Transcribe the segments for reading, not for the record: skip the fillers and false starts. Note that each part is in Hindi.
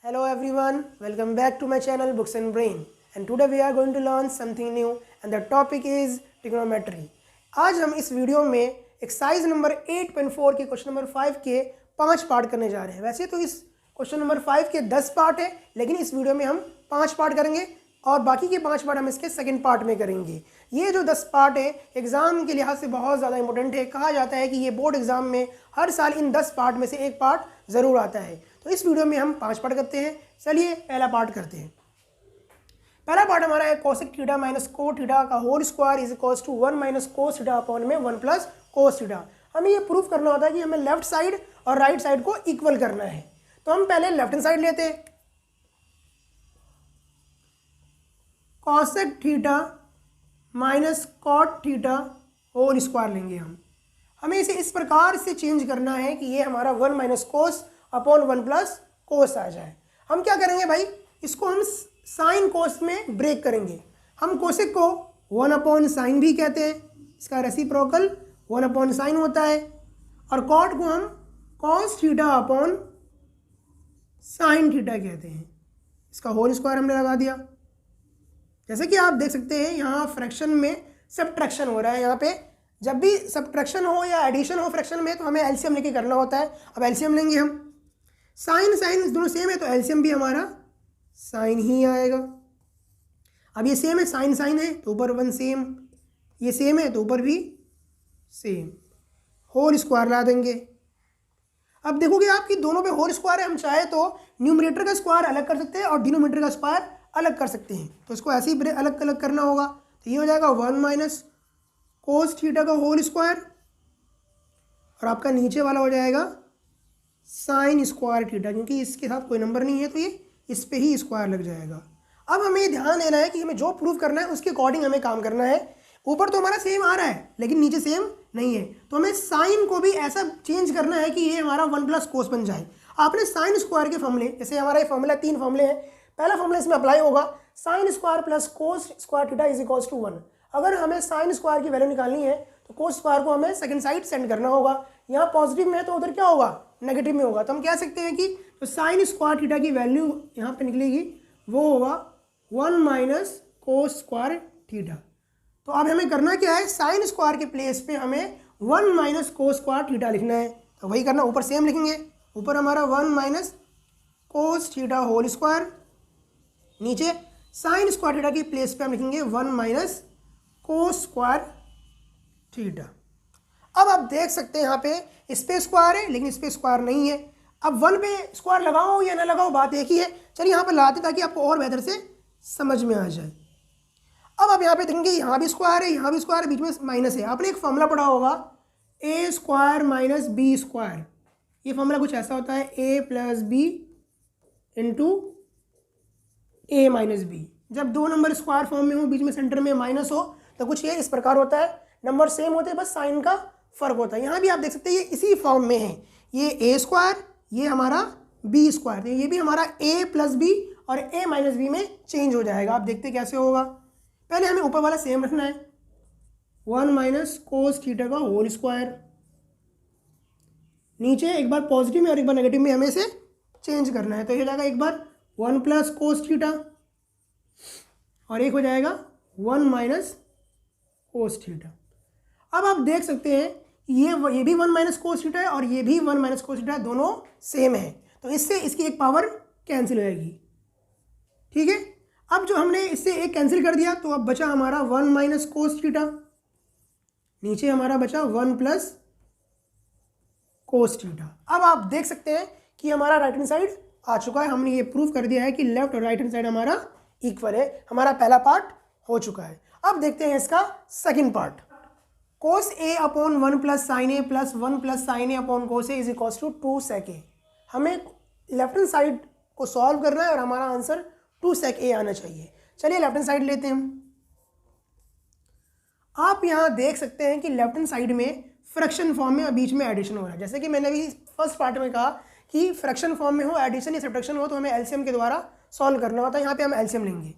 Hello everyone, welcome back to my channel Books and Brain, and today we are going to learn something new and the topic is trigonometry. आज हम इस वीडियो में एक्सरसाइज नंबर 8.4 के क्वेश्चन नंबर 5 के 5 पार्ट करने जा रहे हैं। वैसे तो इस क्वेश्चन नंबर 5 के 10 पार्ट है, लेकिन इस वीडियो में हम 5 पार्ट करेंगे और बाकी के 5 पार्ट हम इसके सेकंड पार्ट में करेंगे। ये जो 10 पार्ट है एग्जाम के लिहाज से बहुत ज़्यादा इंपॉर्टेंट है। कहा जाता है कि ये बोर्ड एग्जाम में हर साल इन 10 पार्ट में से एक पार्ट ज़रूर आता है। तो इस वीडियो में हम 5 पार्ट करते हैं। चलिए पहला पार्ट करते हैं। पहला पार्ट हमारा है cosec theta minus cot theta का whole square is equals to 1 minus cos theta upon में 1 प्लस कोस थीटा। हमें ये प्रूफ करना होता है कि हमें लेफ्ट साइड और राइट साइड को इक्वल करना है। तो हम पहले लेफ्ट हैंड साइड लेते हैं, cosec theta minus cot theta whole square लेंगे हम। हमें इसे इस प्रकार से चेंज करना है कि ये हमारा 1 minus cos upon 1 plus cos आ जाए। हम क्या करेंगे भाई, इसको हम साइन कोस में ब्रेक करेंगे। हम कोसेक को 1 अपॉन साइन भी कहते हैं, इसका रेसिप्रोकल 1 अपॉन साइन होता है, और कॉट को हम cos theta upon sine theta कहते हैं। इसका होल स्क्वायर हमने लगा दिया। जैसे कि आप देख सकते हैं यहाँ फ्रैक्शन में सब्ट्रैक्शन हो रहा है। यहाँ पे जब भी सब्ट्रैक्शन हो या एडिशन हो फ्रैक्शन में तो हमें एलसीएम लेके करना होता है। अब एलसीएम लेंगे हम, साइन साइन दोनों सेम है तो एलसीएम भी हमारा साइन ही आएगा। अब ये सेम है, साइन साइन है तो ऊपर 1 सेम, ये सेम है तो ऊपर भी सेम, होल स्क्वायर ला देंगे। अब देखोगे आपकी दोनों पे होल स्क्वायर है, हम चाहे तो न्यूमरेटर का स्क्वायर अलग कर सकते हैं और डिनोमिनेटर का स्क्वायर अलग कर सकते हैं। तो इसको ऐसे ही अलग अलग करना होगा। तो ये हो जाएगा 1 माइनस कोस थीटा का होल स्क्वायर, और आपका नीचे वाला हो जाएगा साइन स्क्वायर थीटा, क्योंकि इसके साथ कोई नंबर नहीं है तो ये इस पे ही स्क्वायर लग जाएगा। अब हमें ध्यान देना है कि हमें जो प्रूव करना है उसके अकॉर्डिंग हमें काम करना है। ऊपर तो हमारा सेम आ रहा है लेकिन नीचे सेम नहीं है, तो हमें साइन को भी ऐसा चेंज करना है कि ये हमारा 1 प्लस कोस बन जाए। आपने साइन स्क्वायर के फॉर्मूले, जैसे हमारा ये फॉर्मूला 3 फॉर्मूले हैं, पहला फॉर्मूला इसमें अप्लाई होगा, sine square plus cos square theta is equals to 1। अगर हमें साइन स्क्वायर की वैल्यू निकालनी है तो कोस स्क्वायर को हमें सेकंड साइड सेंड करना होगा। यहाँ पॉजिटिव में है तो उधर क्या होगा, नेगेटिव में होगा। तो हम कह सकते हैं कि जो साइन स्क्वायर थीटा की वैल्यू यहाँ पे निकलेगी वो होगा 1 माइनस कोस स्क्वायर थीटा। तो अब हमें करना क्या है, साइन स्क्वायर के प्लेस पे हमें 1 माइनस कोस स्क्वायर थीटा लिखना है। तो वही करना, ऊपर सेम लिखेंगे, ऊपर हमारा 1 minus cos theta whole square, नीचे साइन स्क्वायर थीटा की प्लेस पे हम लिखेंगे 1 माइनस कोस स्क्वायर थीटा। अब आप देख सकते हैं यहाँ पे इस पे स्क्वायर है लेकिन इस पे स्क्वायर नहीं है। अब 1 पे स्क्वायर लगाओ या ना लगाओ बात एक ही है। चलिए यहाँ पे लाते ताकि आपको और बेहतर से समझ में आ जाए। अब आप यहाँ पे देखेंगे यहाँ भी स्क्वायर है, यहाँ भी स्क्वायर है, बीच में माइनस है। आपने एक फॉर्मूला पढ़ा होगा A square minus B square. ये फॉर्मूला कुछ ऐसा होता है, ए plus B into A minus B. जब दो नंबर स्क्वायर फॉर्म में हो, बीच में सेंटर में माइनस हो, तो कुछ ये इस प्रकार होता है। नंबर सेम होते हैं, बस साइन का फर्क होता है। यहाँ भी आप देख सकते हैं ये इसी फॉर्म में है, ये ए स्क्वायर, ये हमारा बी स्क्वायर, तो ये भी हमारा ए प्लस बी और ए माइनस बी में चेंज हो जाएगा। आप देखते कैसे होगा। पहले हमें ऊपर वाला सेम रखना है, 1 माइनस कोस थीटा का होल स्क्वायर, नीचे एक बार पॉजिटिव में और एक बार नेगेटिव में हमें इसे चेंज करना है। तो ये हो जाएगा एक बार 1 प्लस कोस थीटा और एक हो जाएगा 1 माइनस कोस थीटा। अब आप देख सकते हैं ये भी 1 माइनस कोस थीटा है और ये भी 1 माइनस कोस थीटा है, दोनों सेम है, तो इससे इसकी एक पावर कैंसिल हो जाएगी। ठीक है, अब जो हमने इससे एक कैंसिल कर दिया तो अब बचा हमारा 1 माइनस कोस थीटा, नीचे हमारा बचा 1 प्लस कोस थीटा। अब आप देख सकते हैं कि हमारा राइट हैंड साइड आ चुका है। हमने ये प्रूव कर दिया है कि लेफ्ट और राइट हैंड साइड हमारा इक्वल है। हमारा पहला पार्ट हो चुका है। अब देखते हैं इसका second part. Cos A upon 1 plus sine A plus 1 plus sine A upon cos A is equals to 2 sec A. हमें लेफ्ट हैंड साइड को सॉल्व करना है और हमारा आंसर 2 सेक ए आना चाहिए। चलिए लेफ्ट हैंड साइड लेते हैं हम। आप यहाँ देख सकते हैं कि लेफ्ट हैंड साइड में फ्रैक्शन फॉर्म में और बीच में एडिशन हो रहा है। जैसे कि मैंने अभी फर्स्ट पार्ट में कहा कि फ्रैक्शन फॉर्म में हो, एडिशन या सब्ट्रैक्शन हो, तो हमें एलसीएम के द्वारा सॉल्व करना होता है। यहाँ पे हम एलसीएम लेंगे,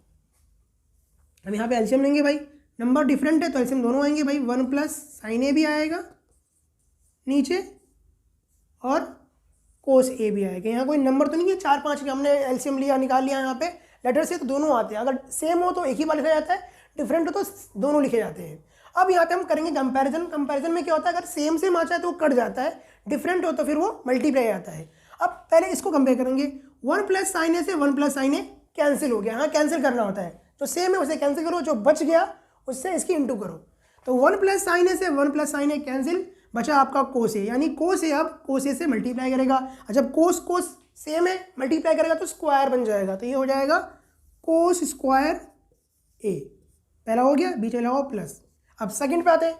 हम यहाँ पे एलसीएम लेंगे भाई। नंबर डिफरेंट है तो एलसीएम दोनों आएंगे भाई। 1 प्लस साइन ए भी आएगा नीचे और कोस ए भी आएगा। यहाँ कोई नंबर तो नहीं है 4 5 के हमने एलसीएम लिया निकाल लिया यहाँ पे लेटर से, तो दोनों आते हैं। अगर सेम हो तो एक ही बार लिखा जाता है, डिफरेंट हो तो दोनों लिखे जाते हैं। अब यहाँ पे हम करेंगे कंपैरिजन। कंपैरिजन में क्या होता है, अगर सेम सेम आ जाए तो वो कट जाता है, डिफरेंट हो तो फिर वो मल्टीप्लाई आता है। अब पहले इसको कंपेयर करेंगे। 1 प्लस साइन ए से 1 प्लस साइन ए कैंसिल हो गया। हाँ कैंसिल करना होता है, जो सेम है उसे कैंसिल करो, जो बच गया उससे इसकी इंटू करो। तो 1 प्लस साइन ए से 1 प्लस साइन ए कैंसिल, बचा आपका कोस ए, यानी कोस ए अब कोस ए से मल्टीप्लाई करेगा। और जब कोस कोस सेम है मल्टीप्लाई करेगा तो स्क्वायर बन जाएगा, तो ये हो जाएगा कोस स्क्वायर ए। पहला हो गया, बीच में लगाओ प्लस। अब सेकंड पे आते हैं।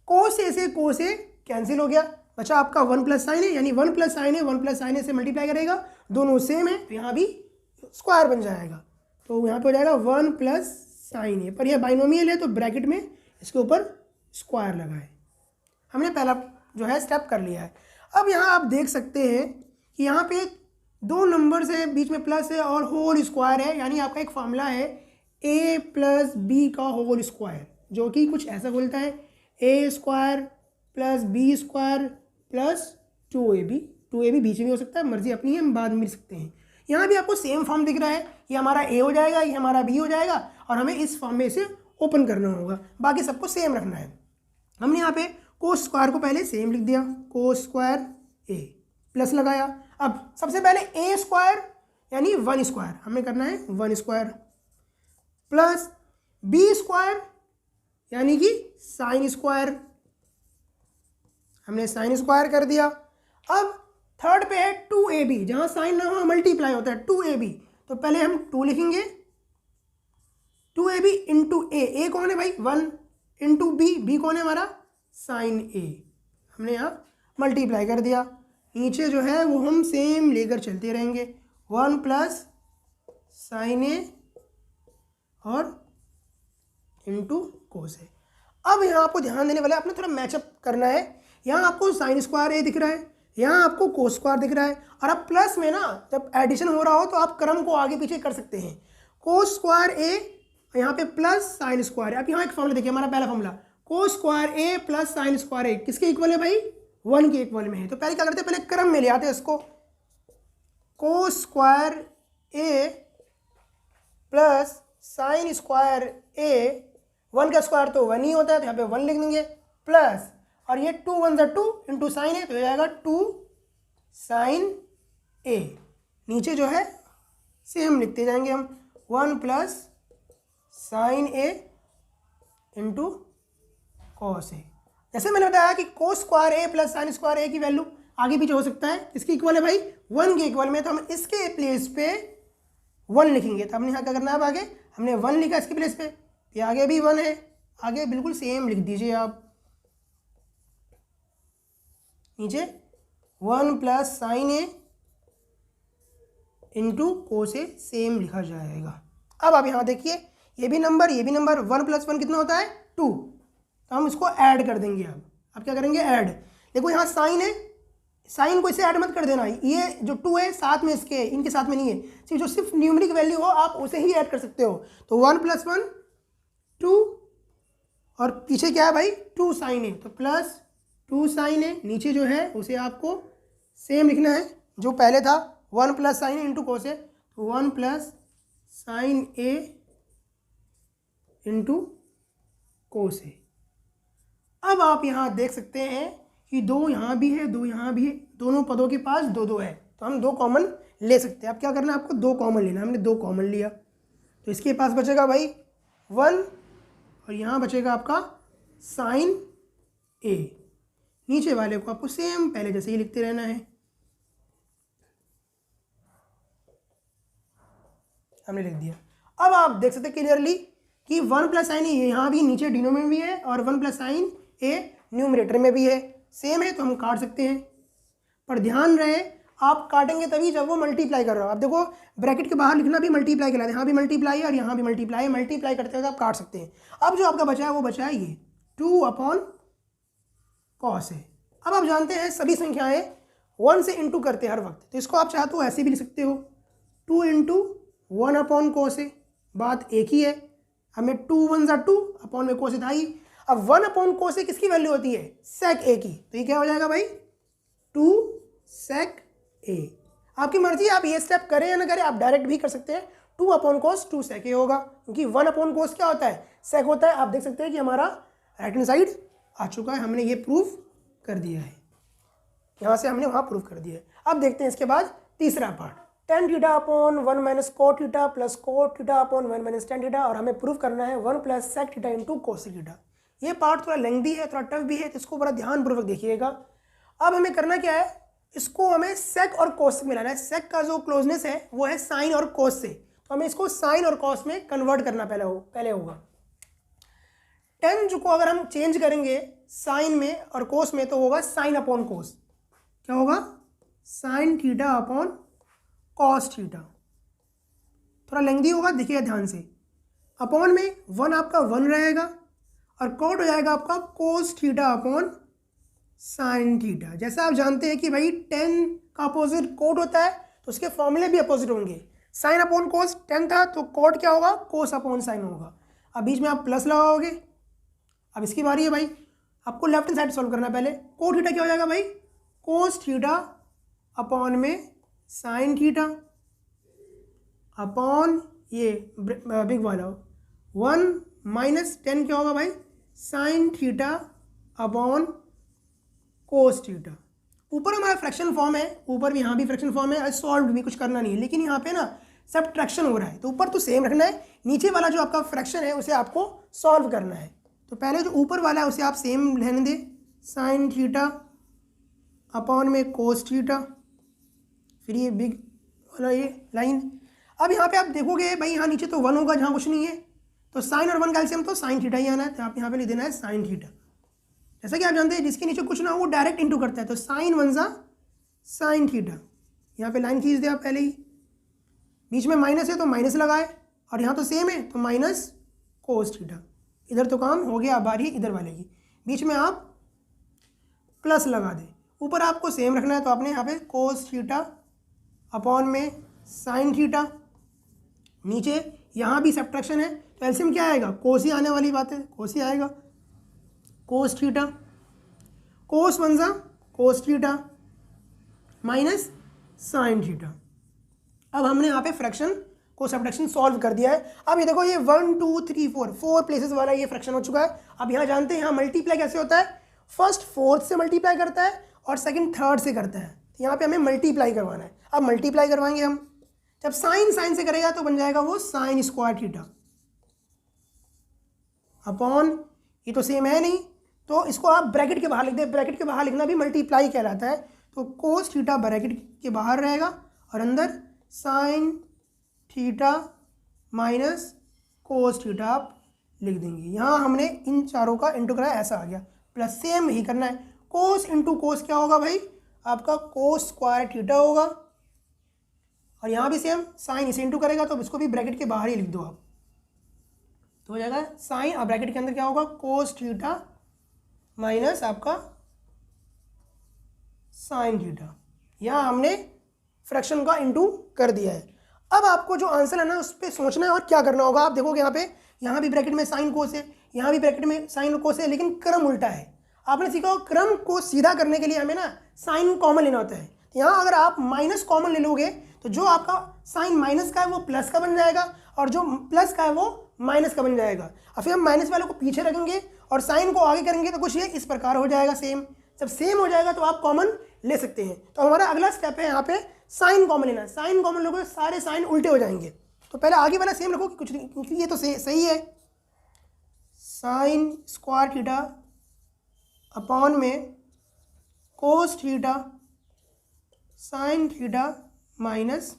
कोस ए से कोस ए कैंसिल हो गया, बचा आपका 1 प्लस साइन ए, यानी 1 प्लस साइन ए 1 प्लस साइन ए से मल्टीप्लाई करेगा, दोनों सेम है तो यहाँ भी स्क्वायर बन जाएगा। तो यहाँ पे हो जाएगा 1 प्लस साइन ए, पर यह बाइनोमियल है तो ब्रैकेट में इसके ऊपर स्क्वायर लगाए। हमने पहला जो है स्टेप कर लिया है। अब यहाँ आप देख सकते हैं कि यहाँ पे 2 नंबर है, बीच में प्लस है और होल स्क्वायर है, यानी आपका एक फॉर्मूला है a प्लस बी का होल स्क्वायर, जो कि कुछ ऐसा बोलता है a square plus B square plus 2ab। 2ab बीच में हो सकता है, मर्जी अपनी है, हम बाद में मिल सकते हैं। यहाँ भी आपको सेम फॉर्म दिख रहा है, ये हमारा a हो जाएगा, ये हमारा b हो जाएगा, और हमें इस फॉर्म में इसे ओपन करना होगा, बाकी सबको सेम रखना है। हमने यहाँ पे कोस स्क्वायर को पहले सेम लिख दिया, कोस स्क्वायर a प्लस लगाया। अब सबसे पहले a स्क्वायर यानी 1 स्क्वायर हमें करना है, 1 स्क्वायर प्लस b स्क्वायर यानी कि साइन स्क्वायर, हमने साइन स्क्वायर कर दिया। अब थर्ड पे है 2ab, जहाँ साइन ना हो मल्टीप्लाई होता है 2ab, तो पहले हम 2 लिखेंगे, 2ab इंटू ए कौन है भाई 1, इंटू बी कौन है हमारा साइन ए, हमने यहाँ मल्टीप्लाई कर दिया। नीचे जो है वो हम सेम लेकर चलते रहेंगे, 1 प्लस साइन ए और इंटू कोस ए। अब यहाँ आपको ध्यान देने वाला है, आपने थोड़ा मैचअप करना है। यहाँ आपको साइन स्क्वायर ए दिख रहा है, यहाँ आपको कोस स्क्वायर दिख रहा है, और अब प्लस में ना जब एडिशन हो रहा हो तो आप क्रम को आगे पीछे कर सकते हैं। कोस स्क्वायर ए यहाँ पे प्लस साइन स्क्वायर है। अब यहाँ एक फॉर्मूला देखिए, हमारा पहला फॉर्मूला कोस स्क्वायर ए प्लस साइन स्क्वायर ए किसके इक्वल है भाई 1 के इक्वल में है। तो पहले क्या करते हैं, पहले क्रम में ले आते हैं इसको, कोस स्क्वायर ए प्लस साइन स्क्वायर ए, 1 का स्क्वायर तो 1 ही होता है, तो यहाँ पे 1 लिख देंगे, प्लस और ये 2 1 ज़ा 2 इंटू साइन है तो हो जाएगा 2 साइन ए। नीचे जो है सेम लिखते जाएंगे हम, 1 plus sine A into cos A. जैसे मैंने बताया कि कोस स्क्वायर ए प्लस साइन स्क्वायर ए की वैल्यू आगे पीछे हो सकता है, किसके इक्वल है भाई 1 के इक्वल में, तो हम इसके प्लेस पे 1 लिखेंगे। तो हमने यहाँ क्या करना है, अब आगे हमने 1 लिखा इसके प्लेस पे, ये आगे भी 1 है, आगे बिल्कुल सेम लिख दीजिए आप, नीचे 1 प्लस साइन ए इंटू कोस ए सेम लिखा जाएगा। अब आप यहाँ देखिए, ये भी नंबर 1 प्लस 1 कितना होता है 2, तो हम इसको ऐड कर देंगे। अब क्या करेंगे, ऐड। देखो यहाँ साइन है, साइन को इसे ऐड मत कर देना, ये जो 2 है साथ में इसके, इनके साथ में नहीं है, जो सिर्फ न्यूमेरिक वैल्यू हो आप उसे ही ऐड कर सकते हो। तो 1 प्लस 1 2, और पीछे क्या है भाई 2 साइन है, तो प्लस 2 साइन है, नीचे जो है उसे आपको सेम लिखना है जो पहले था, 1 प्लस साइन इंटू कोस है, तो 1 प्लस साइन ए इंटू कोस ए। अब आप यहाँ देख सकते हैं कि 2 यहाँ भी है 2 यहाँ भी है, दोनों पदों के पास 2 2 है, तो हम 2 कॉमन ले सकते हैं। अब क्या करना है, आपको 2 कॉमन लेना, हमने 2 कॉमन लिया, तो इसके पास बचेगा भाई 1, और यहाँ बचेगा आपका साइन ए। नीचे वाले को आपको सेम पहले जैसे ही लिखते रहना है, हमने लिख दिया। अब आप देख सकते हैं क्लियरली कि 1 प्लस साइन ए यहाँ भी नीचे डिनोमिनेटर में भी है, और 1 प्लस साइन ए न्यूमरेटर में भी है, सेम है तो हम काट सकते हैं। पर ध्यान रहे आप काटेंगे तभी जब वो मल्टीप्लाई कर रहा हो। आप देखो ब्रैकेट के बाहर लिखना भी मल्टीप्लाई कहलाता है, यहाँ भी मल्टीप्लाई है और यहाँ भी मल्टीप्लाई, मल्टीप्लाई करते हुए आप काट सकते हैं। अब जो आपका बचा है वो बचा है ये 2 अपॉन कॉस है। अब आप जानते हैं सभी संख्याएं 1 से इंटू करते हैं हर वक्त, तो इसको आप चाहे तो ऐसे भी लिख सकते हो, 2 इंटू 1 अपॉन कॉस है, बात एक ही है। हमें 2 1 ज़ा 2 अपॉन में कोस था ही। अब 1 अपॉन कोस किसकी वैल्यू होती है सेक ए की, तो ये क्या हो जाएगा भाई 2 सेक ए। आपकी मर्जी, आप ये स्टेप करें या ना करें, आप डायरेक्ट भी कर सकते हैं। 2/cos 2 sec ए होगा, क्योंकि 1/cos क्या होता है, सेक होता है। आप देख सकते हैं कि हमारा राइट हैंड साइड आ चुका है, हमने ये प्रूफ कर दिया है, यहाँ से हमने वहाँ प्रूफ कर दिया है। अब देखते हैं इसके बाद तीसरा part, tan theta upon 1 minus cot theta plus cot theta upon 1 minus tan theta, और हमें प्रूफ करना है 1 plus sec theta into cos theta. ये पार्ट थोड़ा लेंथी है, थोड़ा टफ भी है, तो इसको बड़ा ध्यानपूर्वक देखिएगा। अब हमें करना क्या है, इसको हमें sec और cos से मिलाना है। sec का जो क्लोजनेस है वो है साइन और cos से, तो हमें इसको साइन और cos में कन्वर्ट करना पहले होगा। tan जो को अगर हम चेंज करेंगे साइन में और cos में, तो होगा साइन अपॉन cos। क्या होगा, sign theta upon cos theta. थोड़ा लेंथी होगा, देखिएगा ध्यान से। अपॉन में 1 आपका 1 रहेगा, और कॉट हो जाएगा आपका कोस थीटा अपॉन साइन थीटा। जैसा आप जानते हैं कि भाई tan का अपोजिट कोट होता है, तो उसके फॉर्मूले भी अपोजिट होंगे। साइन अपॉन कोस tan था, तो कोट क्या होगा, कोस अपॉन साइन होगा। अब बीच में आप प्लस लगाओगे। अब इसकी बारी है भाई, आपको लेफ्ट हैंड साइड सॉल्व करना है। पहले कोट थीटा क्या हो जाएगा भाई, कोस थीटा अपॉन में साइन थीटा अपॉन ये बिग वाला 1 माइनस tan क्या होगा भाई, sign theta upon cos theta. ऊपर हमारा फ्रैक्शन फॉर्म है, ऊपर भी यहाँ भी फ्रैक्शन फॉर्म है, सॉल्व भी कुछ करना नहीं है, लेकिन यहाँ पे ना सब्ट्रैक्शन हो रहा है, तो ऊपर तो सेम रखना है, नीचे वाला जो आपका फ्रैक्शन है उसे आपको सॉल्व करना है। तो पहले जो ऊपर वाला है उसे आप सेम रहने दें, साइन थीटा अपॉन में कोस थीटा, फिर ये बिग वाला ये लाइन। अब यहाँ पे आप देखोगे भाई, यहाँ नीचे तो 1 होगा जहाँ कुछ नहीं है, तो साइन और 1 का एलसीएम तो साइन थीटा ही आना है, तो आप यहाँ पे लिख देना है साइन थीटा। जैसा कि आप जानते हैं जिसके नीचे कुछ ना हो वो डायरेक्ट इंटू करता है, तो साइन 1 सा साइन थीटा। यहाँ पे लाइन खींच दे आप पहले ही, बीच में माइनस है तो माइनस लगाए, और यहाँ तो सेम है तो माइनस कोस थीटा। इधर तो काम हो गया, अब बारी इधर वाले की, बीच में आप प्लस लगा दें। ऊपर आपको सेम रखना है, तो आपने यहाँ पे कोस थीटा अपॉन में साइन थीटा, नीचे यहाँ भी सब्ट्रैक्शन है, तो एलसीएम क्या आएगा, कोस ही आने वाली बात है, कोस ही आएगा। कोस थीटा, कोस 1 सा कोस थीटा माइनस साइन थीटा। अब हमने यहाँ पे फ्रैक्शन को सब्ट्रैक्शन सॉल्व कर दिया है। अब ये देखो, ये 1 2 3 4 प्लेसेस वाला ये फ्रैक्शन हो चुका है। अब यहाँ जानते हैं यहाँ मल्टीप्लाई कैसे होता है, फर्स्ट फोर्थ से मल्टीप्लाई करता है और सेकंड थर्ड से करता है। तो यहाँ पे हमें मल्टीप्लाई करवाना है। अब मल्टीप्लाई करवाएंगे हम, जब साइन साइन से करेगा तो बन जाएगा वो साइन स्क्वायर थीटा अपॉन, ये तो सेम है नहीं, तो इसको आप ब्रैकेट के बाहर लिख दें। ब्रैकेट के बाहर लिखना भी मल्टीप्लाई कहलाता है, तो कोस थीटा ब्रैकेट के बाहर रहेगा और अंदर sign theta minus cos theta आप लिख देंगे। यहाँ हमने इन चारों का इंटू कराया, ऐसा आ गया, प्लस सेम ही करना है। कोस इंटू कोस क्या होगा भाई, आपका कोस स्क्वायर थीटा होगा, और यहाँ भी सेम साइन इसे इंटू करेगा तो इसको भी ब्रैकेट के बाहर ही लिख दो आप, तो हो जाएगा साइन, और ब्रैकेट के अंदर क्या होगा, कोस थीटा माइनस आपका साइन थीटा। यहाँ हमने फ्रैक्शन का इंटू कर दिया है। अब आपको जो आंसर है ना उस पर सोचना है और क्या करना होगा। आप देखोगे यहाँ भी ब्रैकेट में साइन कोस है, यहाँ भी ब्रैकेट में साइन कोस है, लेकिन क्रम उल्टा है। आपने सीखा हो क्रम को सीधा करने के लिए हमें ना साइन कॉमन लेना होता है। यहाँ अगर आप माइनस कॉमन ले लोगे तो जो आपका साइन माइनस का है वो प्लस का बन जाएगा, और जो प्लस का है वो माइनस का बन जाएगा। और फिर हम माइनस वाले को पीछे रखेंगे और साइन को आगे करेंगे, तो कुछ ये इस प्रकार हो जाएगा सेम। जब सेम हो जाएगा तो आप कॉमन ले सकते हैं। तो हमारा अगला स्टेप है यहाँ पे साइन कॉमन लेना। साइन कॉमन लोगे सारे साइन उल्टे हो जाएंगे, तो पहले आगे वाला सेम रखो कि कुछ नहीं, क्योंकि ये तो सही है। साइन स्क्वायर थीटा अपॉन में cos theta sine theta minus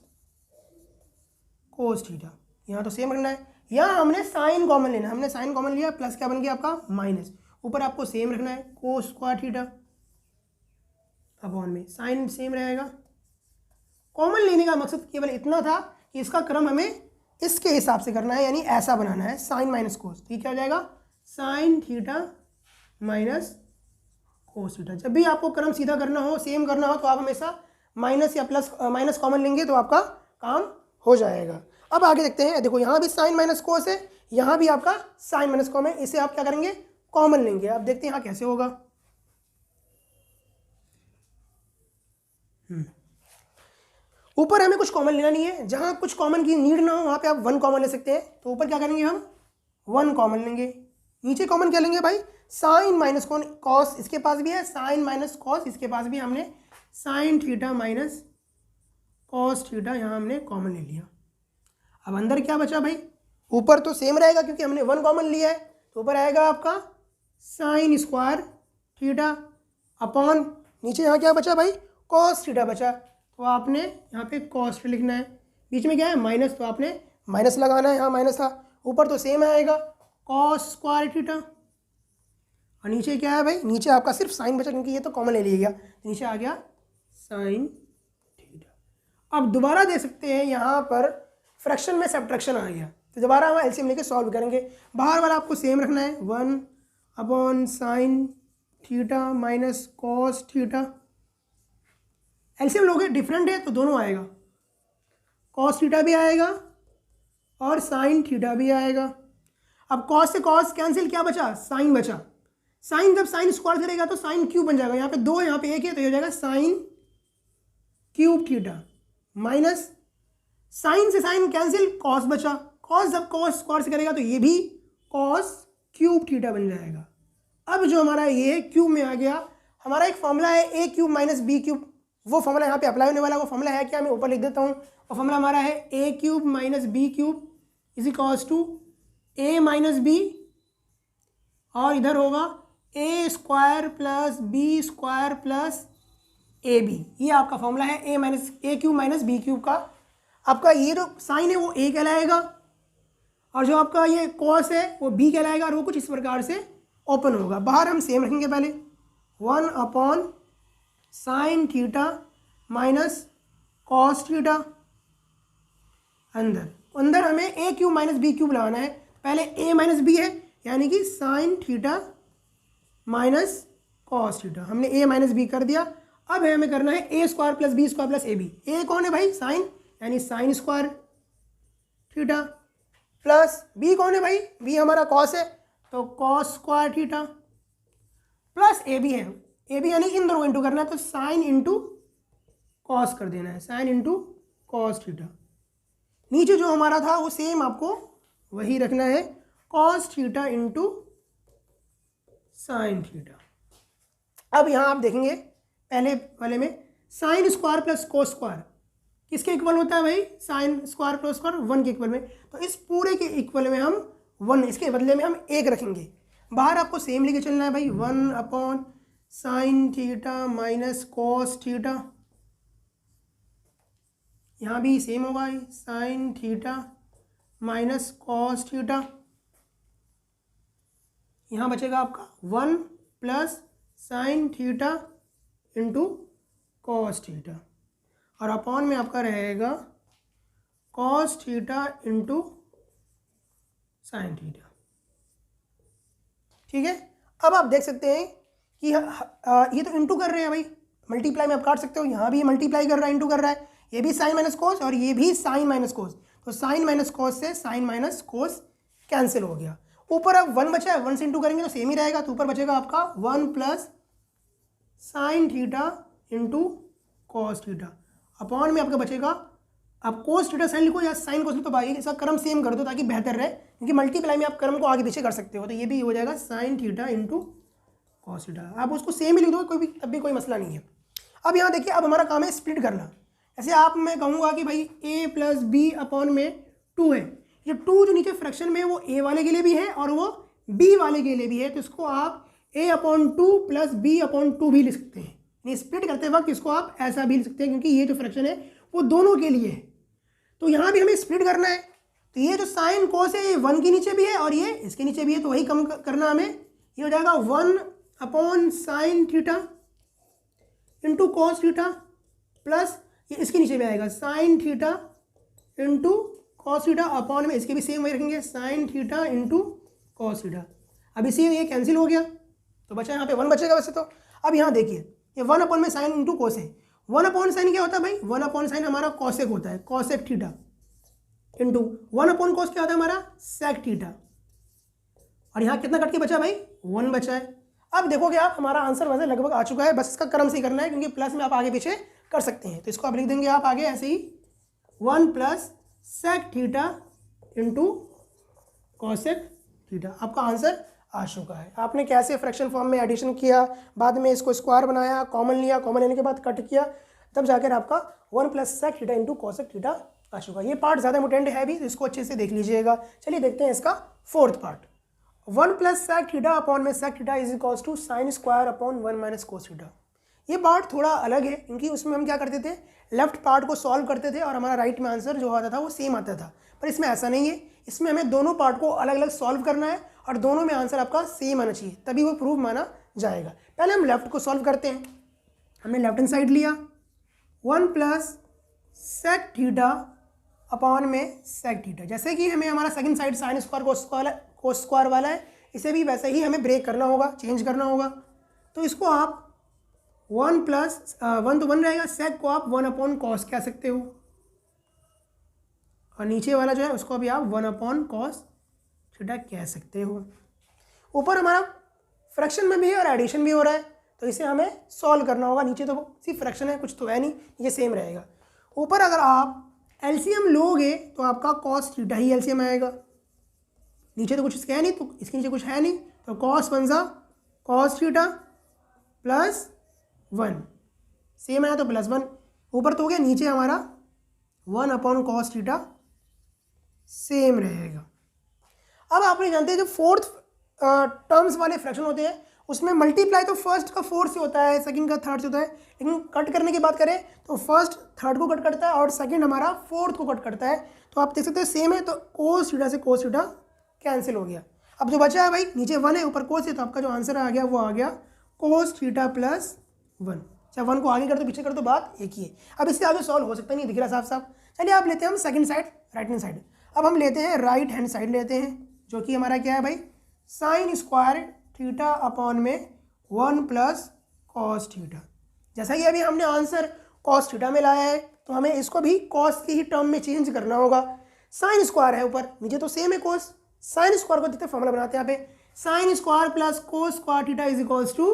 cos theta, यहाँ तो सेम रखना है। यहाँ हमने साइन कॉमन लेना है, हमने साइन कॉमन लिया, प्लस क्या बन गया आपका माइनस, ऊपर आपको सेम रखना है कोस स्क्वायर थीटा अपॉन में साइन सेम रहेगा। कॉमन लेने का मकसद केवल इतना था कि इसका क्रम हमें इसके हिसाब से करना है, यानी ऐसा बनाना है साइन माइनस कोस। तो ये क्या हो जाएगा, sign theta minus cos theta. जब भी आपको क्रम सीधा करना हो, सेम करना हो, तो आप हमेशा माइनस या प्लस माइनस कॉमन लेंगे तो आपका काम हो जाएगा। अब आगे देखते हैं। देखो यहाँ भी साइन माइनस कोस है, यहाँ भी आपका साइन माइनस कॉमन है, इसे आप क्या करेंगे, कॉमन लेंगे। अब देखते हैं यहाँ कैसे होगा। ऊपर हमें कुछ कॉमन लेना नहीं है, जहाँ कुछ कॉमन की नीड ना हो वहाँ पे आप 1 कॉमन ले सकते हैं। तो ऊपर क्या करेंगे हम 1 कॉमन लेंगे। नीचे कॉमन क्या लेंगे भाई, साइन माइनस कॉस इसके पास भी है, साइन माइनस कॉस इसके पास भी, हमने sign theta minus cos theta यहाँ हमने कॉमन ले लिया। अब अंदर क्या बचा भाई, ऊपर तो सेम रहेगा क्योंकि हमने 1 कॉमन लिया है, तो ऊपर आएगा आपका साइन स्क्वायर थीटा अपॉन नीचे यहाँ क्या बचा भाई, कॉस थीटा बचा, तो आपने यहाँ पे कॉस थीटा लिखना है। बीच में क्या है माइनस, तो आपने माइनस लगाना है, यहाँ माइनस था। ऊपर तो सेम आएगा कॉस स्क्वायर थीटा, और नीचे क्या है भाई, नीचे आपका सिर्फ साइन बचा क्योंकि ये तो कॉमन ले लिया गया, नीचे आ गया साइन थीटा। अब दोबारा दे सकते हैं, यहाँ पर फ्रैक्शन में सब्ट्रैक्शन आ गया, तो दोबारा हम एलसीएम लेके सॉल्व करेंगे। बाहर वाला आपको सेम रखना है, 1 upon sine theta minus cos theta. LCM लोगे डिफरेंट है तो दोनों आएगा, कॉस थीटा भी आएगा और साइन थीटा भी आएगा। अब कॉस से कॉस कैंसिल, क्या बचा, साइन बचा। साइन जब साइन स्क्वायर करेगा तो साइन क्यूब बन जाएगा, यहाँ पे 2 यहाँ पे 1 है, तो ये हो जाएगा sine cube theta minus sine से साइन कैंसिल, कॉस बचा। कॉस जब कॉस स्क्वायर से करेगा तो ये भी कॉस क्यूब थीटा बन जाएगा। अब जो हमारा ये क्यूब में आ गया, हमारा एक फॉर्मूला है A cube minus B cube, वो फॉर्मूला यहाँ पे अप्लाई होने वाला। वो फॉर्मूला है क्या, मैं ऊपर लिख देता हूँ। वो फॉर्मूला हमारा है A cube minus B cube is equals to A minus B, और इधर होगा A square plus B square plus A B. ये आपका फॉर्मूला है A cube minus B cube का। आपका ये जो साइन है वो ए कहलाएगा, और जो आपका ये कॉस है वो बी कहलाएगा, और वो कुछ इस प्रकार से ओपन होगा। बाहर हम सेम रखेंगे, पहले 1 upon sine theta minus cos theta. अंदर हमें ए क्यूब माइनस बी क्यूब लगाना है, पहले ए माइनस बी है यानी कि sign theta minus cos theta, हमने ए माइनस बी कर दिया। अब हमें करना है A square plus B square plus A B. A कौन है भाई, साइन, यानी sin square theta, plus B कौन है भाई, बी हमारा कॉस है तो cos square theta, plus A B है, ए बी यानी इन दोनों को इंटू करना है, तो साइन इंटू कॉस कर देना है, साइन इंटू कॉस थीटा। नीचे जो हमारा था वो सेम आपको वही रखना है, cos theta into sine theta. अब यहाँ आप देखेंगे पहले वाले में sign square plus cos square किसके इक्वल होता है भाई, साइन स्क्वायर प्लस स्क्वायर 1 के इक्वल में, तो इस पूरे के इक्वल में हम 1, इसके बदले में हम 1 रखेंगे। बाहर आपको सेम लेके चलना है भाई, 1 upon sine theta minus cos theta, यहाँ भी सेम होगा sign theta minus cos theta. यहाँ बचेगा आपका 1 plus sine theta into cos theta, और अपॉन में आपका रहेगा cos theta into sine theta. ठीक है, अब आप देख सकते हैं कि ये तो इंटू कर रहे हैं भाई, मल्टीप्लाई में आप काट सकते हो, यहाँ भी मल्टीप्लाई कर रहा है, इंटू कर रहा है, ये भी साइन माइनस कोस और ये भी साइन माइनस कोस, तो साइन माइनस कोस से साइन माइनस कोस कैंसिल हो गया। ऊपर अब 1 बचा है, 1 से इंटू करेंगे तो सेम ही रहेगा, तो ऊपर बचेगा आपका 1 plus sine theta into cos theta, upon में आपका बचेगा, आप कोस थीटा साइन लिखो या साइन कोस लिखो, तो भाई इसका क्रम सेम कर दो ताकि बेहतर रहे, क्योंकि मल्टीप्लाई में आप क्रम को आगे पीछे कर सकते हो, तो ये भी हो जाएगा sine theta into cos theta. आप उसको सेम ही लिख दो, कोई भी तब भी कोई मसला नहीं है। अब यहाँ देखिए, अब हमारा काम है स्प्लिट करना। ऐसे आप मैं कहूँगा कि भाई a प्लस बी अपॉन में 2 है, ये 2 जो नीचे फ्रैक्शन में है वो a वाले के लिए भी है और वो b वाले के लिए भी है, तो इसको आप a upon 2 plus b upon 2 भी लिख सकते हैं। यानी स्प्लिट करते वक्त इसको आप ऐसा भी लिख सकते हैं, क्योंकि ये जो फ्रैक्शन है वो दोनों के लिए है। तो यहाँ भी हमें स्प्लिट करना है, तो ये जो साइन कोस है ये 1 के नीचे भी है और ये इसके नीचे भी है, तो वही कम करना हमें, ये हो जाएगा 1 upon sine theta into cos theta, plus ये इसके नीचे भी आएगा sine theta into cos theta, upon में इसके भी सेम वही रखेंगे sine theta into cos theta. अब इसी ये कैंसिल हो गया, तो बचा यहाँ पे 1 बचेगा वैसे तो। अब यहाँ देखिए, ये 1 अपॉन में साइन इंटू कोस है, 1 अपॉन साइन क्या होता है भाई, 1 अपॉन साइन हमारा कॉसेक होता है, कॉसेक थीटा इंटू 1 अपॉन कोस क्या होता है हमारा, सेक थीटा, और यहाँ कितना कट के बचा भाई, 1 बचा है। अब देखोगे आप हमारा आंसर वैसे लगभग आ चुका है, बस इसका क्रम से ही करना है, क्योंकि प्लस में आप आगे पीछे कर सकते हैं, तो इसको आप लिख देंगे आप आगे ऐसे ही 1 plus sec theta into cosec theta. आपका आंसर आ चुका है। आपने कैसे फ्रैक्शन फॉर्म में एडिशन किया, बाद में इसको स्क्वायर बनाया, कॉमन लिया, कॉमन लेने के बाद कट किया, तब जाकर आपका 1 plus sec theta into cosec theta आ चुका है। ये पार्ट ज़्यादा इंपॉर्टेंट है भी, तो इसको अच्छे से देख लीजिएगा। चलिए देखते हैं इसका fourth part. 1 plus sec theta upon में sec theta is equals to sin square upon 1 minus cos theta. ये पार्ट थोड़ा अलग है, क्योंकि उसमें हम क्या करते थे, लेफ्ट पार्ट को सॉल्व करते थे और हमारा राइट में आंसर जो आता था वो सेम आता था। पर इसमें ऐसा नहीं है, इसमें हमें दोनों पार्ट को अलग अलग सॉल्व करना है और दोनों में आंसर आपका सेम आना चाहिए, तभी वो प्रूफ माना जाएगा। पहले हम लेफ्ट को सॉल्व करते हैं। हमने लेफ्ट हैंड साइड लिया, 1 प्लस सेक थीटा अपॉन में सेक थीटा। जैसे कि हमें हमारा second side sine square cos square वाला है, इसे भी वैसे ही हमें ब्रेक करना होगा, चेंज करना होगा। तो इसको आप 1 प्लस 1 तो 1 रहेगा, सेक को आप 1 अपॉन कॉस कह सकते हो, और नीचे वाला जो है उसको भी आप 1 अपॉन कॉस थीटा कह सकते हो। ऊपर हमारा फ्रैक्शन में भी है और एडिशन भी हो रहा है, तो इसे हमें सॉल्व करना होगा। नीचे तो सिर्फ फ्रैक्शन है, कुछ तो है नहीं, ये सेम रहेगा। ऊपर अगर आप एलसीएम लोगे तो आपका कॉस थीटा ही एलसीएम आएगा। नीचे तो कुछ इसके है नहीं, तो इसके नीचे कुछ है नहीं, तो कॉस बनसा कॉस थीटा प्लस 1, सेम है तो प्लस 1। ऊपर तो हो गया, नीचे हमारा 1 अपॉन कॉस थीटा सेम रहेगा। अब आपने जानते हैं जो फोर्थ टर्म्स वाले फ्रैक्शन होते हैं उसमें मल्टीप्लाई तो फर्स्ट का 4 से होता है, सेकंड का 3rd से होता है, लेकिन कट करने की बात करें तो फर्स्ट 3rd को कट करता है और सेकंड हमारा 4th को कट करता है। तो आप देख सकते हैं सेम है, तो कोस थीटा से कोस थीटा कैंसिल हो गया। अब जो बचा है भाई, नीचे 1 है ऊपर कोस है, तो आपका जो आंसर आ गया वो आ गया कोस थीटा प्लस 1। चाहे 1 को आगे कर दो पीछे कर दो, बात एक ही है। अब इससे आगे सॉल्व हो सकता नहीं, दिख रहा साफ साफ। चलिए आप लेते हैं हम second side, right hand side. अब हम लेते हैं राइट हैंड साइड लेते हैं, जो कि हमारा क्या है भाई, साइन स्क्वायर थीटा अपॉन में 1 प्लस कॉस थीटा। जैसा कि अभी हमने आंसर कॉस थीटा में लाया है, तो हमें इसको भी कॉस की ही टर्म में चेंज करना होगा। साइन स्क्वायर है ऊपर, नीचे तो सेम है कॉस। साइन स्क्वायर को देखते फॉर्मूला बनाते हैं यहाँ पे, sine square plus cos square theta is equals to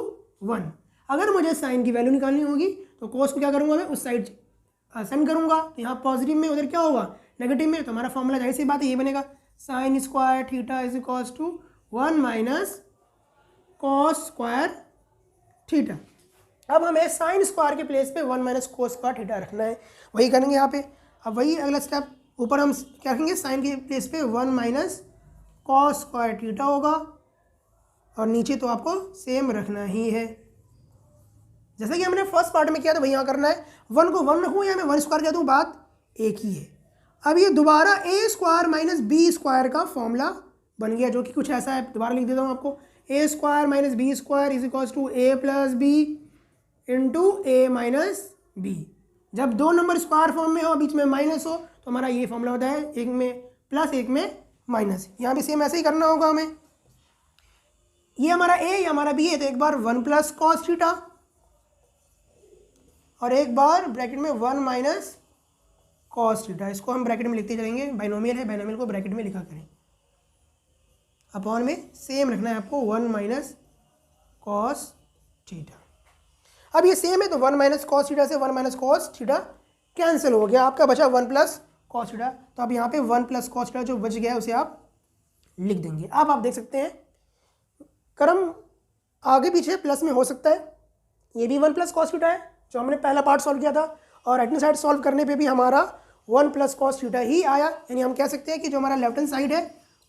1। अगर मुझे साइन की वैल्यू निकालनी होगी तो कोस को क्या करूँगा मैं, उस साइड सेंड करूँगा, तो यहाँ पॉजिटिव में, उधर क्या होगा नेगेटिव में, तो हमारा फॉर्मूला जाहिर सी बात है ये बनेगा, sine square theta is equals to 1 minus cos square theta. अब हमें साइन स्क्वायर के प्लेस पे 1 माइनस कोस स्क्वायर थीटा रखना है, वही करेंगे यहाँ पे। अब वही अगला स्टेप, ऊपर हम क्या रखेंगे, साइन के प्लेस पे 1 माइनस कॉस स्क्वायर थीटा होगा, और नीचे तो आपको सेम रखना ही है जैसा कि हमने फर्स्ट पार्ट में किया था, वही यहाँ करना है। 1 को 1 रखूँ या मैं 1 स्क्वायर कह दूँ, बात एक ही है। अब ये दोबारा ए स्क्वायर माइनस बी स्क्वायर का फॉर्मूला बन गया, जो कि कुछ ऐसा है, दोबारा लिख देता हूँ आपको, A square minus B square is equals to A plus B into A minus B. जब दो नंबर स्क्वायर फॉर्म में हो, बीच में माइनस हो, तो हमारा ये फॉर्मूला होता है, एक में प्लस एक में माइनस। यहाँ भी सेम ऐसे ही करना होगा हमें। ये हमारा ए, ये हमारा बी है, तो एक बार 1 प्लस कॉस थीटा और एक बार ब्रैकेट में 1 माइनस कॉस थीटा। इसको हम ब्रैकेट में लिखते जाएंगे, बाइनोमियल है, बाइनोमियल को ब्रैकेट में लिखा करें। अपॉन में सेम रखना है आपको, 1 माइनस कॉस थीटा। अब ये सेम है, तो 1 माइनस कॉस थीटा से 1 माइनस कॉस थीटा कैंसिल हो गया, आपका बचा 1 प्लस कॉस थीटा। तो अब यहाँ पे 1 प्लस कॉस थीटा जो बच गया है उसे आप लिख देंगे। अब आप देख सकते हैं क्रम आगे पीछे प्लस में हो सकता है। ये भी 1 प्लस कॉस थीटा है जो हमने पहला पार्ट सॉल्व किया था, और राइट हैंड साइड सॉल्व करने पे भी हमारा 1 प्लस कॉस थीटा ही आया। यानी हम कह सकते हैं कि जो हमारा लेफ्ट हैंड साइड है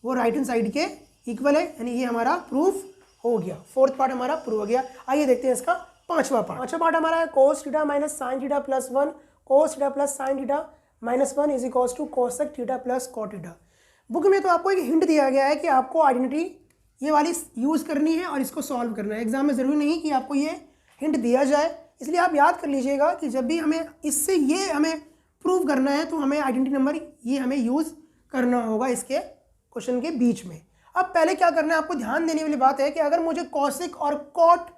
वो राइट हैंड साइड के इक्वल है, यानी ये हमारा प्रूफ हो गया। फोर्थ पार्ट हमारा प्रूव हो गया। आइए देखते हैं इसका पांचवा पार्ट हमारा है cos theta minus sine theta plus 1 cos theta plus sine theta minus 1 is equals to cosec theta plus cot theta. Book में तो आपको एक हिंट दिया गया है कि आपको आइडेंटिटी ये वाली यूज़ करनी है और इसको सॉल्व करना है। एग्जाम में ज़रूरी नहीं कि आपको ये हिंट दिया जाए, इसलिए आप याद कर लीजिएगा कि जब भी हमें इससे ये हमें प्रूव करना है तो हमें आइडेंटिटी नंबर ये हमें यूज़ करना होगा इसके क्वेश्चन के बीच में। अब पहले क्या करना है, आपको ध्यान देने वाली बात है कि अगर मुझे कॉसिक और कॉट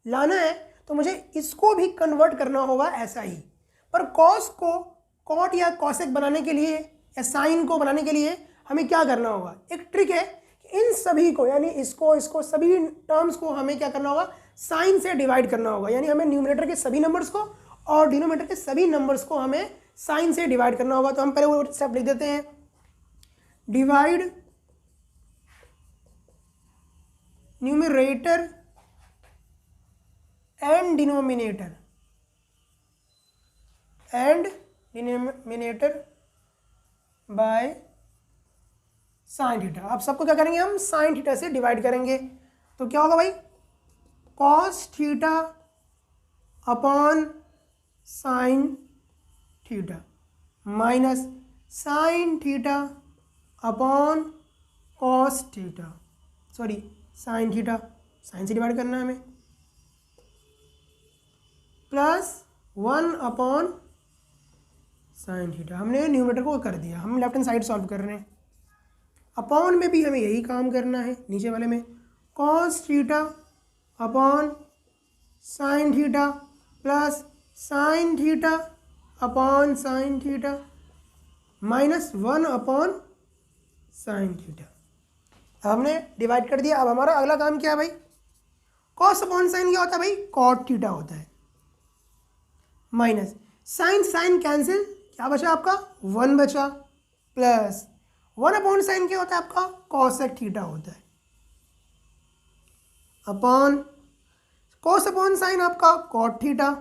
लाना है तो मुझे इसको भी कन्वर्ट करना होगा ऐसा ही। पर कॉस को कॉट या कॉसिक बनाने के लिए या साइन को बनाने के लिए हमें क्या करना होगा, एक ट्रिक है कि इन सभी को यानी इसको सभी टर्म्स को हमें क्या करना होगा, साइन से डिवाइड करना होगा। यानी हमें न्यूमरेटर के सभी नंबर्स को और डिनोमिनेटर के सभी नंबर्स को हमें साइन से डिवाइड करना होगा, तो हम पहले वो स्टेप लिख देते हैं, divide numerator and denominator by sine theta. अब सबको क्या करेंगे हम, साइन थीटा से डिवाइड करेंगे, तो क्या होगा भाई, cos theta upon sine theta minus sine theta upon cos theta, sorry sine theta, sine से डिवाइड करना है हमें, प्लस 1 अपॉन साइन थीटा। हमने न्यूमरेटर को कर दिया, हम लेफ्ट हैंड साइड सॉल्व कर रहे हैं। अपॉन में भी हमें यही काम करना है, नीचे वाले में cos theta upon sine theta plus sine theta upon sine theta minus 1 upon sine theta. हमने डिवाइड कर दिया। अब हमारा अगला काम क्या है भाई, कॉस अपॉन साइन क्या होता है भाई, कॉट थीटा होता है, माइनस साइन साइन कैंसिल, क्या बचा आपका 1 बचा, प्लस 1 अपॉन साइन क्या होता है आपका, कॉसेक थीटा होता है, अपॉन कॉस अपॉन साइन आपका cot theta,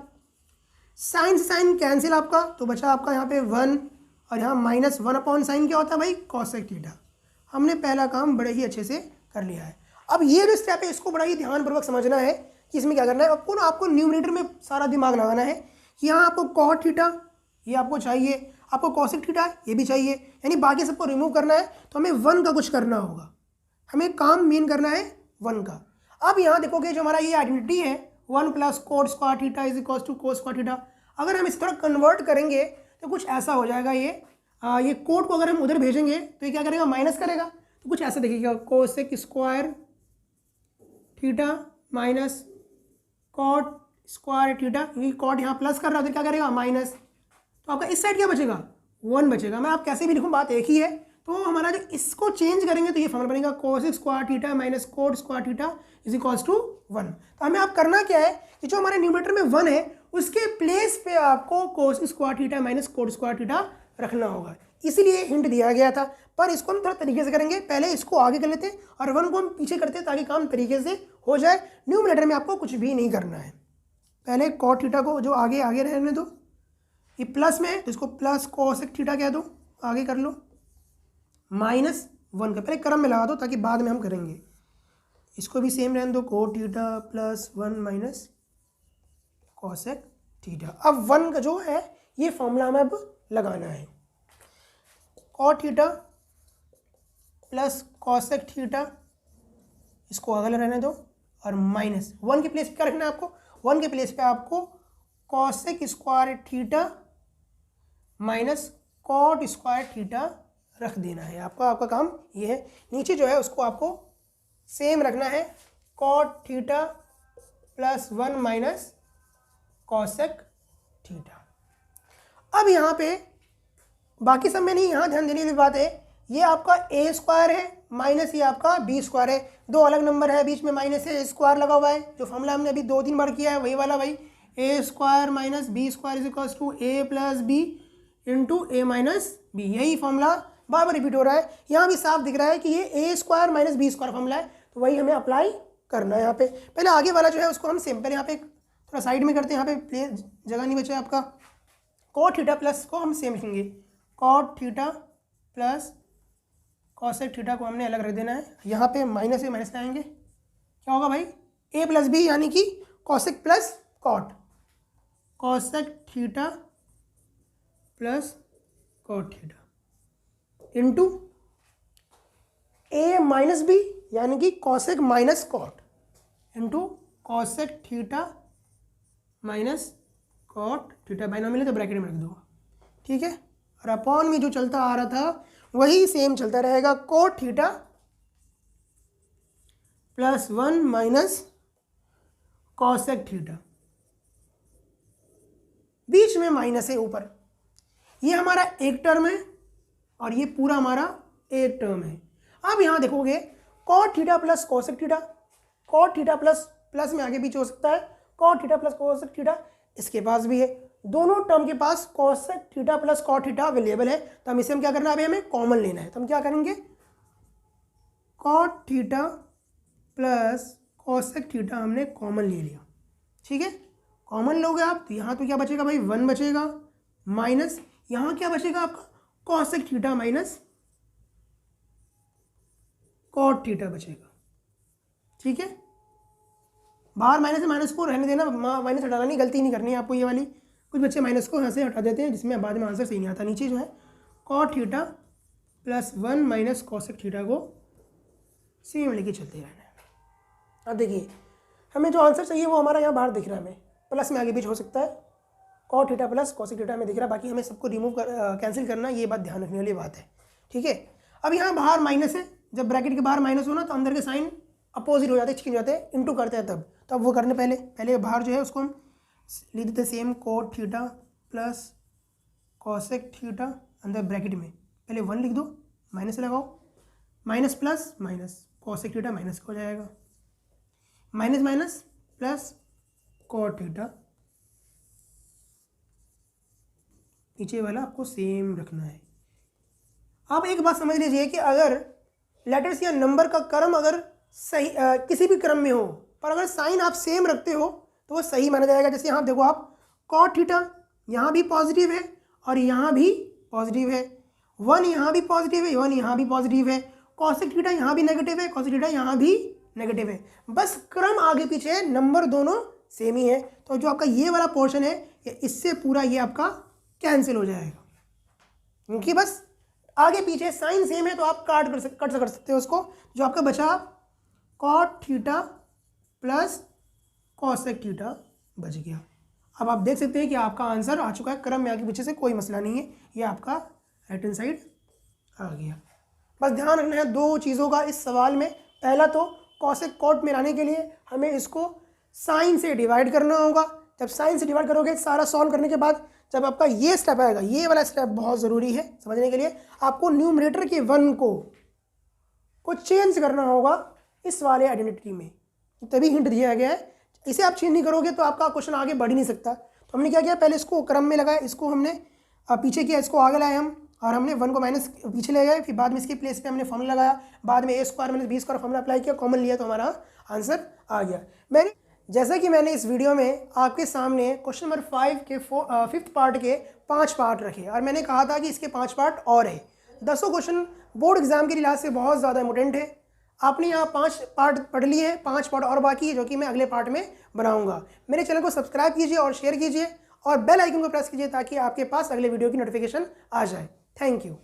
sine sine cancel आपका, तो बचा आपका यहाँ पे 1 और यहाँ माइनस 1 अपॉन साइन क्या होता है भाई, कॉसेक थीटा। हमने पहला काम बड़े ही अच्छे से कर लिया है। अब ये जो स्टेप है इसको बड़ा ही ध्यानपूर्वक समझना है कि इसमें क्या करना है। आपको न्यूमरेटर में सारा दिमाग लगाना है कि यहाँ आपको कॉट थीटा ये आपको चाहिए, आपको कॉसेक थीटा ये भी चाहिए, यानी बाकी सबको रिमूव करना है, तो हमें 1 का कुछ करना होगा, हमें काम मेन करना है 1 का। अब यहाँ देखोगे जो हमारा ये आइडेंटिटी है 1 plus cot square theta is equals to cos square theta, अगर हम इसे थोड़ा कन्वर्ट करेंगे तो कुछ ऐसा हो जाएगा। ये कोट को अगर हम उधर भेजेंगे तो ये क्या करेगा, माइनस करेगा, तो कुछ ऐसा देखिएगा, cosec square theta minus cot square theta, क्योंकि कॉट यहाँ प्लस कर रहा है तो क्या करेगा माइनस, तो आपका इस साइड क्या बचेगा 1 बचेगा। मैं आप कैसे भी लिखूँ बात एक ही है, तो हमारा जो इसको चेंज करेंगे तो ये फॉर्मूला बनेगा cosec square theta minus cot square theta is equals to 1। तो हमें आप करना क्या है कि जो हमारे न्यूमरेटर में 1 है उसके प्लेस पे आपको cosec square theta minus cot square theta रखना होगा, इसीलिए हिंट दिया गया था। पर इसको हम थोड़ा तरीके से करेंगे, पहले इसको आगे कर लेते और 1 को हम पीछे करते ताकि काम तरीके से हो जाए। न्यूमरेटर में आपको कुछ भी नहीं करना है, पहले कॉट थीटा को जो आगे आगे रहने दो, ये प्लस में है तो इसको प्लस कोसेक थीटा कह दो, आगे कर लो, माइनस 1 का पहले क्रम में लगा दो ताकि बाद में हम करेंगे। इसको भी सेम रहने दो, coat theta plus 1 minus cosec theta. अब 1 का जो है ये फॉर्मूला हमें अब लगाना है, cot theta plus cosec theta, इसको अगले रहने दो, और माइनस 1 के प्लेस पे क्या रखना है आपको, 1 के प्लेस पे आपको cosec square theta minus cot square theta रख देना है। आपका काम ये है। नीचे जो है उसको आपको सेम रखना है, cot theta plus 1 minus cosec theta. अब यहाँ पे बाकी सब में नहीं, यहाँ ध्यान देने वाली बात है, ये आपका ए स्क्वायर है माइनस ये आपका बी स्क्वायर है, दो अलग नंबर है, बीच में माइनस है, स्क्वायर लगा हुआ है, जो फॉर्मूला हमने अभी 2-3 बार किया है वही वाला भाई, A square minus B square is equals to A plus B into A minus B, यही फॉर्मूला बार बार रिपीट हो रहा है। यहाँ भी साफ दिख रहा है कि ये A square minus B square formula है, तो वही हमें अप्लाई करना है यहाँ पे। पहले आगे वाला जो है उसको हम सिंपल यहाँ पे थोड़ा साइड में करते हैं, यहाँ पे जगह नहीं बचा आपका। कॉट थीटा प्लस को हम सेम लिखेंगे, cot theta plus cosec theta को हमने अलग रख देना है, यहाँ पे माइनस से माइनस लाएंगे, क्या होगा भाई ए प्लस बी यानी कि cosec plus cot, cosec theta plus cot theta into A minus B यानी कि cosec minus cot into cosec theta minus cot theta, binomial है तो ब्रैकेट में रख दो, ठीक है। और अपॉन में जो चलता आ रहा था वही सेम चलता रहेगा, cot theta plus 1 minus cosec theta, बीच में माइनस है ऊपर, ये हमारा एक टर्म है और ये पूरा हमारा एक टर्म है। अब यहां देखोगे cot theta plus cosec theta, cot theta plus plus में आगे पीछे हो सकता है, cot theta plus cosec theta इसके पास भी है, दोनों टर्म के पास cosec theta plus cot theta available है, तो हम इसे हम क्या करना है, अभी हमें कॉमन लेना है। तो हम क्या करेंगे, cot theta plus cosec theta हमने कॉमन ले लिया, ठीक है। कॉमन लोगे आप तो यहाँ तो क्या बचेगा भाई, 1 बचेगा, माइनस यहाँ क्या बचेगा आपका, cosec theta minus cot theta बचेगा, ठीक है। बाहर माइनस से माइनस को रहने देना, माइनस हटाना नहीं, गलती नहीं करनी है आपको ये वाली। कुछ बच्चे माइनस को यहाँ से हटा देते हैं जिसमें बाद में आंसर सही नहीं आता। नीचे जो है cot theta plus 1 minus cosec theta को सेम लेके चलते रहना है। अब देखिए हमें जो आंसर चाहिए वो हमारा यहाँ बाहर दिख रहा है, हमें प्लस में आगे बीच हो सकता है, cot theta plus cosec theta हमें दिख रहा है, बाकी हमें सबको रिमूव कैंसिल करना, ये बात ध्यान रखने वाली बात है, ठीक है। अब यहाँ बाहर माइनस है, जब ब्रैकेट के बाहर माइनस हो ना तो अंदर के साइन अपोजिट हो जाते हैं, चेंज हो जाते हैं, इंटू करते हैं तब। तो अब वो करने पहले बाहर जो है उसको हम लिख देते हैं same cot theta plus cosec theta, अंदर ब्रैकेट में पहले 1 लिख दो, माइनस लगाओ, minus plus minus cosec theta minus हो जाएगा, minus minus plus cot theta, नीचे वाला आपको सेम रखना है। आप एक बात समझ लीजिए कि अगर लेटर्स या नंबर का क्रम अगर सही किसी भी क्रम में हो, पर अगर साइन आप सेम रखते हो तो वो सही माना जाएगा। जैसे यहाँ देखो आप, कॉट थीटा यहाँ भी पॉजिटिव है और यहाँ भी पॉजिटिव है, 1 यहाँ भी पॉजिटिव है, 1 यहाँ भी पॉजिटिव है, कोसेक थीटा यहाँ भी नेगेटिव है, कोसेक थीटा यहाँ भी नेगेटिव है, बस क्रम आगे पीछे है, नंबर दोनों सेम ही है। तो जो आपका ये वाला पोर्शन है इससे पूरा ये आपका कैंसिल हो जाएगा, क्योंकि बस आगे पीछे साइन सेम है, तो आप कट कर सकते हो उसको। जो आपका बचा cot theta plus cosec theta बच गया। अब आप देख सकते हैं कि आपका आंसर आ चुका है, क्रम में आगे पीछे से कोई मसला नहीं है, ये आपका राइट हैंड साइड आ गया। बस ध्यान रखना है 2 चीज़ों का इस सवाल में। पहला तो कोसेक कॉट में लाने के लिए हमें इसको साइन से डिवाइड करना होगा। जब साइन से डिवाइड करोगे सारा सॉल्व करने के बाद जब आपका ये स्टेप आएगा, ये वाला स्टेप बहुत ज़रूरी है समझने के लिए, आपको न्यूमरेटर के 1 को चेंज करना होगा इस वाले आइडेंटिटी में, तभी हिंट दिया गया है। इसे आप चेंज नहीं करोगे तो आपका क्वेश्चन आगे बढ़ ही नहीं सकता। तो हमने क्या किया, पहले इसको क्रम में लगाया, इसको हमने पीछे किया, इसको आगे लाए हम, और हमने 1 को माइनस पीछे ले गए, फिर बाद में इसके प्लेस पे हमने फॉर्मूला लगाया, बाद में a² - b² फॉर्मूला अप्लाई किया, कॉमन लिया, तो हमारा आंसर आ गया। जैसा कि मैंने इस वीडियो में आपके सामने क्वेश्चन नंबर 5 के 5th पार्ट के 5 पार्ट रखे, और मैंने कहा था कि इसके 5 पार्ट और है। 10 क्वेश्चन बोर्ड एग्जाम के लिहाज से बहुत ज़्यादा इंपॉर्टेंट है। आपने यहाँ 5 पार्ट पढ़ लिए हैं, 5 पार्ट और बाकी है जो कि मैं अगले पार्ट में बनाऊंगा। मेरे चैनल को सब्सक्राइब कीजिए और शेयर कीजिए और बेल आइकन को प्रेस कीजिए ताकि आपके पास अगले वीडियो की नोटिफिकेशन आ जाए। Thank you.